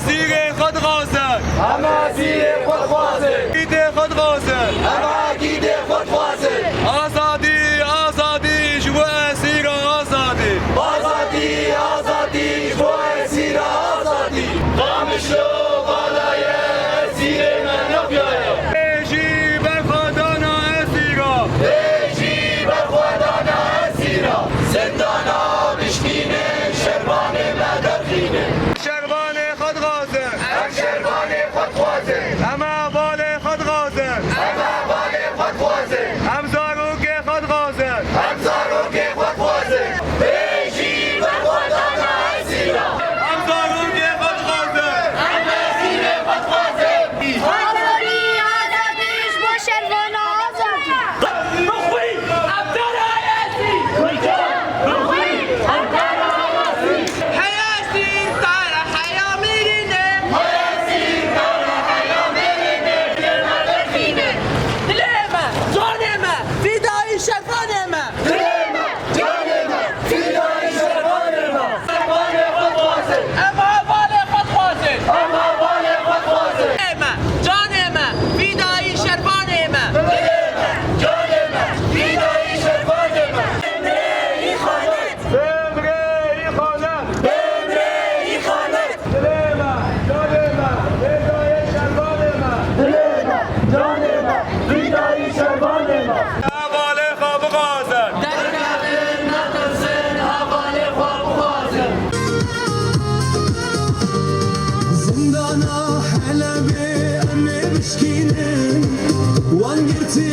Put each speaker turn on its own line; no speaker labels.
زیر خود غازن،
همه زیر خود خوازن،
گیده خود غازن،
همه گیده خود خوازن.
آزادی آزادی جبو اسیر آزادی،
آزادی آزادی جبو اسیر آزادی. قامشلو بالای اسیر من بیایم،
رژی بر خودان اسیرا،
رژی بر خودان اسیرا. زندانا بشکینه شربان مدرخینه،
شربان خود غازن،
هم شربان خود خوازن،
همه بال خود غازن،
همه بال خود خوازن،
هم زاروک خود غازن،
هم زاروک خود خوازن. رژی بر خودان اسیرا،
هم زاروک خود غازن.
همه زیر خود خوازن.
آزادی آزادیش با شروان آزادی.
حياتي صار حياة ميرينة دليمة جانمة فداي شرفانمة أما بالي قد خوازن دليمة جانمة فداي شرفانمة
بمری خانه، دلما جانما ردای شربان ما، بال خواب غازن.
زندانا حلبي أمي بشكيني وانقرتي